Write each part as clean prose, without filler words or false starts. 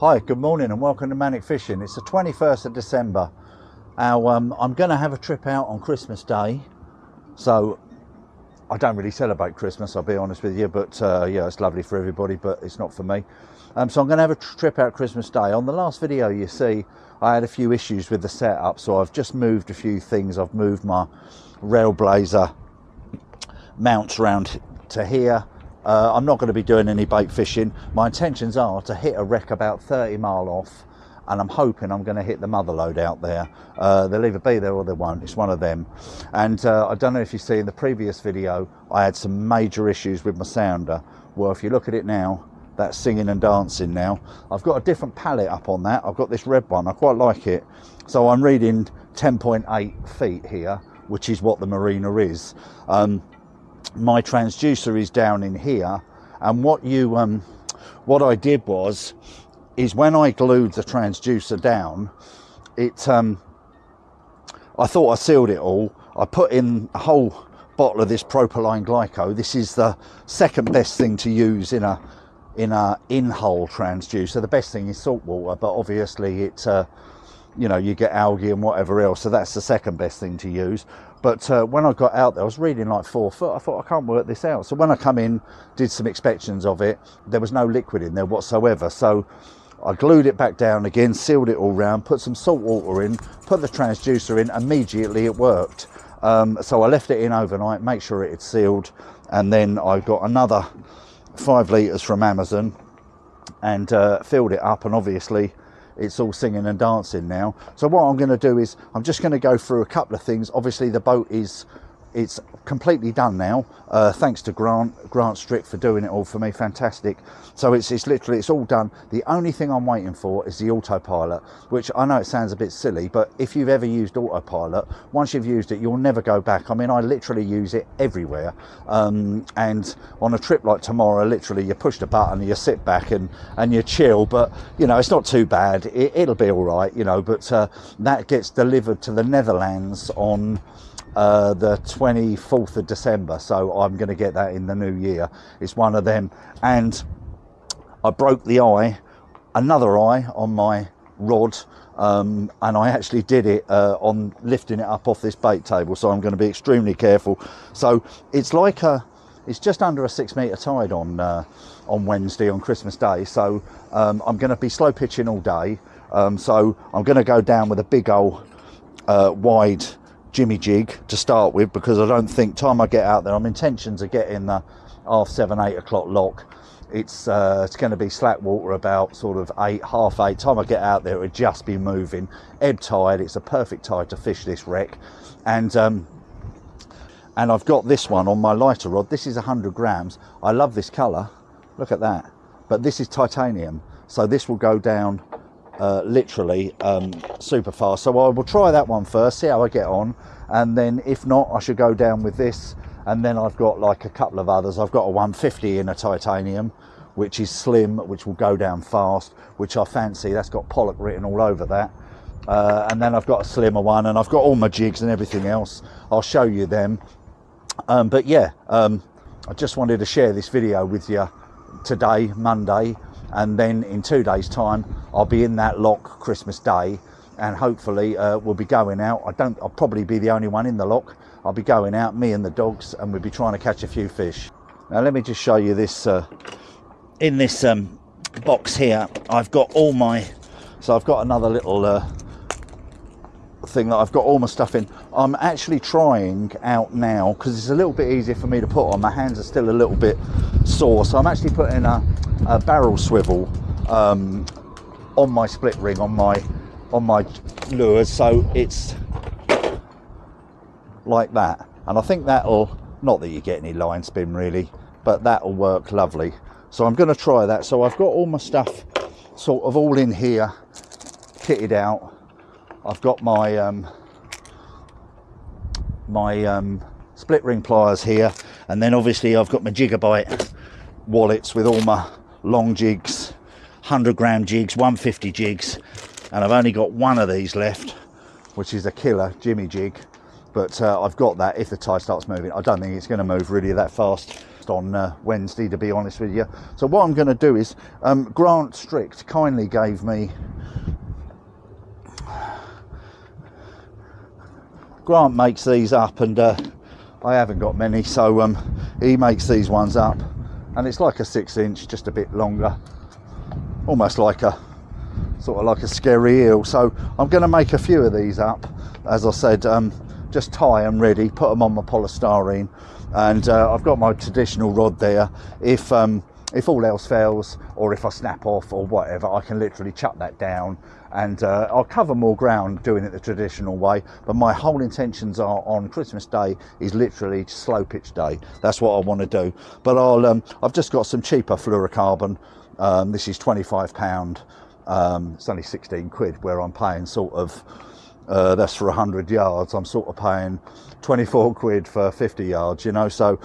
Hi, good morning and welcome to Manic Fishing. It's the 21st of December. I'm going to have a trip out on Christmas Day. So I don't really celebrate Christmas, I'll be honest with you, but yeah, it's lovely for everybody, but it's not for me. So I'm going to have a trip out Christmas Day. On the last video you see, I had a few issues with the setup, so I've just moved a few things. I've moved my Railblazer mounts around to here. I'm not going to be doing any bait fishing. My intentions are to hit a wreck about 30 mile off, and I'm hoping I'm going to hit the mother lode out there. They'll either be there or they won't. It's one of them. And I don't know if you see in the previous video, I had some major issues with my sounder. Well, if you look at it now, that's singing and dancing now. I've got a different palette up on that. I've got this red one. I quite like it. So I'm reading 10.8 feet here, which is what the Marina is. My transducer is down in here, and what I did is when I glued the transducer down, I thought I sealed it all. I put in a whole bottle of this propylene glycol. This is the second best thing to use in a in-hole transducer. The best thing is salt water, but obviously it you know, you get algae and whatever else, so that's the second best thing to use. But when I got out there, I was reading like 4 foot. I thought, I can't work this out. So when I come in, did some inspections of it, there was no liquid in there whatsoever. So I glued it back down again, sealed it all round, put some salt water in, put the transducer in. Immediately it worked. So I left it in overnight, make sure it had sealed, and then I got another 5 litres from Amazon and filled it up, and obviously it's all singing and dancing now. So what I'm going to do is I'm just going to go through a couple of things. Obviously the boat it's completely done now, thanks to Grant Strick for doing it all for me. Fantastic. So it's literally, it's all done. The only thing I'm waiting for is the autopilot, which I know it sounds a bit silly, but if you've ever used autopilot, once you've used it, you'll never go back. I mean, I literally use it everywhere, and on a trip like tomorrow, literally you push the button, you sit back and you chill. But you know, it's not too bad. It'll be all right, you know. But that gets delivered to the Netherlands on the 24th of December, so I'm going to get that in the new year. It's one of them. And I broke the another eye on my rod, and I actually did it on lifting it up off this bait table, so I'm going to be extremely careful. So it's like it's just under a 6 metre tide on Wednesday, on Christmas Day. So I'm going to be slow pitching all day. So I'm going to go down with a big old wide jimmy jig to start with, because I don't think time I get out there, I'm intentions of getting the 7:30, 8 o'clock lock. It's going to be slack water about sort of 8, half 8. Time I get out there, it'll just be moving. Ebb tide, it's a perfect tide to fish this wreck. And I've got this one on my lighter rod. This is 100 grams. I love this colour. Look at that. But this is titanium, so this will go down literally super fast. So I will try that one first, see how I get on, and then if not, I should go down with this. And then I've got like a couple of others. I've got a 150 in a titanium, which is slim, which will go down fast, which I fancy. That's got pollock written all over that. And then I've got a slimmer one, and I've got all my jigs and everything else. I'll show you them. But yeah, I just wanted to share this video with you today, Monday, and then in 2 days time I'll be in that lock Christmas Day, and hopefully we'll be going out. I'll probably be the only one in the lock. I'll be going out, me and the dogs, and we'll be trying to catch a few fish. Now let me just show you this. In this box here, I've got all my, so I've got another little thing that I've got all my stuff in. I'm actually trying out now, because it's a little bit easier for me to put on. My hands are still a little bit sore, so I'm actually putting a barrel swivel on my split ring on my lures, so it's like that. And I think that'll, not that you get any line spin really, but that'll work lovely. So I'm going to try that. So I've got all my stuff sort of all in here, kitted out. I've got my split ring pliers here, and then obviously I've got my Gigabyte wallets with all my long jigs, 100 gram jigs, 150 jigs, and I've only got one of these left, which is a killer jimmy jig. But I've got that if the tide starts moving. I don't think it's going to move really that fast. just on Wednesday, to be honest with you. So what I'm going to do is, Grant Strict kindly gave me, Grant makes these up, and I haven't got many, so he makes these ones up, and it's like a 6-inch, just a bit longer, almost like a sort of like a scary eel. So I'm going to make a few of these up, as I said, just tie them ready, put them on my polystyrene, and I've got my traditional rod there. If all else fails, or if I snap off or whatever, I can literally chuck that down, and I'll cover more ground doing it the traditional way. But my whole intentions are on Christmas Day is literally slow pitch day. That's what I want to do. But I've just got some cheaper fluorocarbon. This is £25. It's only 16 quid, where I'm paying sort of, that's for 100 yards. I'm sort of paying 24 quid for 50 yards, you know. So,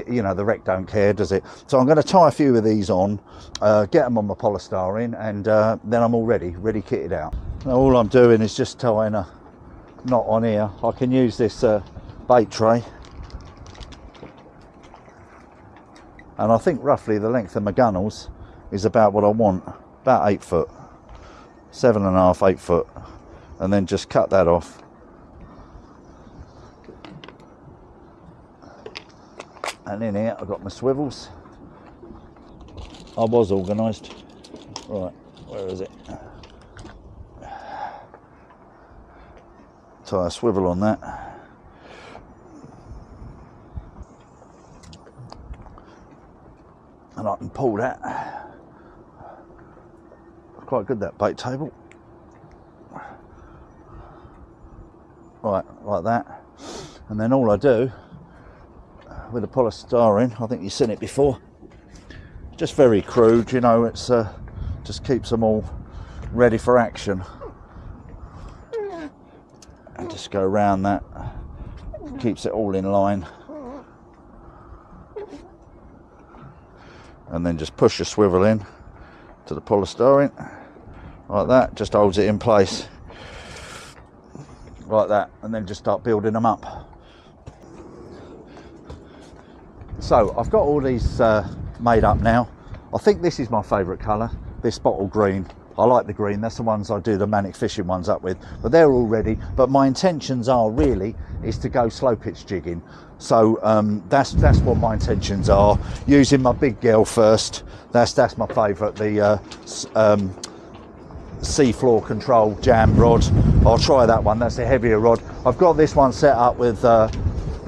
you know, the wreck don't care, does it? So I'm going to tie a few of these on, get them on my polystyrene, and then I'm all ready kitted out. Now all I'm doing is just tying a knot on here. I can use this bait tray, and I think roughly the length of my gunnels is about what I want, about 8 foot, 7.5, 8 foot, and then just cut that off. And in here I've got my swivels. I was organised. Right, where is it? Tie a swivel on that. And I can pull that. Quite good, that bait table. Right, like that. And then all I do with the polystyrene, I think you've seen it before, just very crude, you know, it's just keeps them all ready for action. And just go around that, keeps it all in line. And then just push your swivel in to the polystyrene like that, just holds it in place like that, and then just start building them up. So I've got all these made up now. I think this is my favourite colour, this bottle green. I like the green, that's the ones I do the Manic fishing ones up with, but they're all ready. But my intentions are really is to go slow pitch jigging. So that's what my intentions are, using my big girl first. That's my favourite, the seafloor control jam rod. I'll try that one, that's a heavier rod. I've got this one set up with the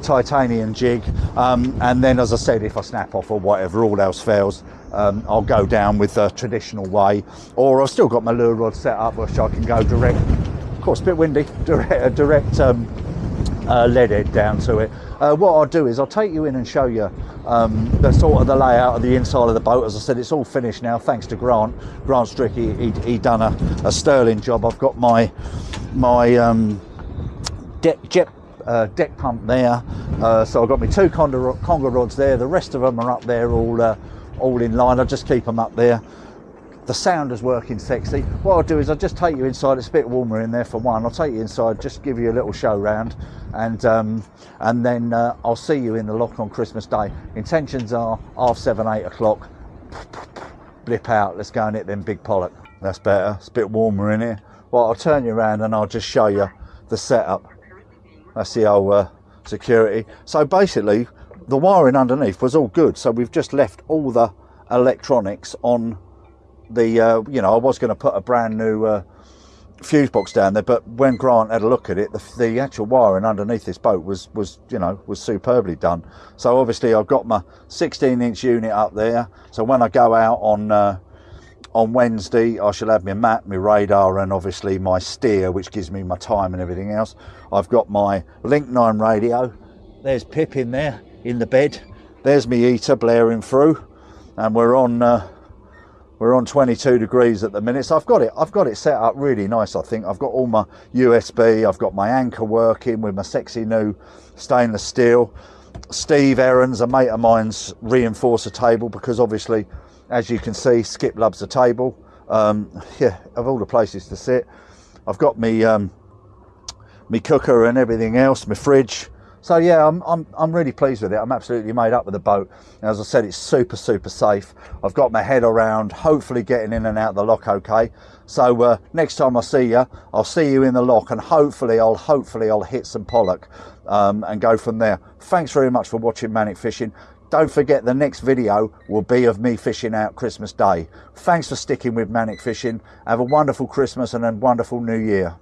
titanium jig, and then, as I said, if I snap off or whatever, all else fails, I'll go down with the traditional way, or I've still got my lure rod set up which I can go direct, of course a bit windy, direct lead head down to it. What I'll do is I'll take you in and show you the sort of the layout of the inside of the boat. As I said, it's all finished now thanks to Grant Strick. He done a sterling job. I've got my deck pump there, so I've got my 2 conger rods there. The rest of them are up there, all in line. I just keep them up there. The sounder's working sexy. What I'll do is I'll just take you inside. It's a bit warmer in there for one. I'll take you inside, just give you a little show round, and then I'll see you in the lock on Christmas Day. Intentions are 7:30, 8 o'clock. Blip out. Let's go and hit them big pollock. That's better. It's a bit warmer in here. Well, I'll turn you around and I'll just show you the setup. That's the old security. So basically, the wiring underneath was all good. So we've just left all the electronics on the, you know, I was going to put a brand new fuse box down there, but when Grant had a look at it, the actual wiring underneath this boat was superbly done. So obviously I've got my 16-inch unit up there. So when I go out on Wednesday, I shall have my map, my radar, and obviously my steer, which gives me my time and everything else. I've got my Link 9 radio. There's Pip in there, in the bed. There's my heater blaring through, and we're on 22 degrees at the minute. So I've got it set up really nice. I think I've got all my USB. I've got my anchor working with my sexy new stainless steel. Steve Aaron's, a mate of mine's, reinforced a table because obviously, as you can see, Skip loves a table. Yeah, of all the places to sit. I've got me cooker and everything else, my fridge. So yeah, I'm really pleased with it. I'm absolutely made up with the boat. And as I said, it's super safe. I've got my head around hopefully getting in and out the lock okay. So next time I see you, I'll see you in the lock, and hopefully I'll hit some pollock and go from there. Thanks very much for watching Manic Fishing. Don't forget, the next video will be of me fishing out Christmas Day. Thanks for sticking with Manic Fishing. Have a wonderful Christmas and a wonderful New Year.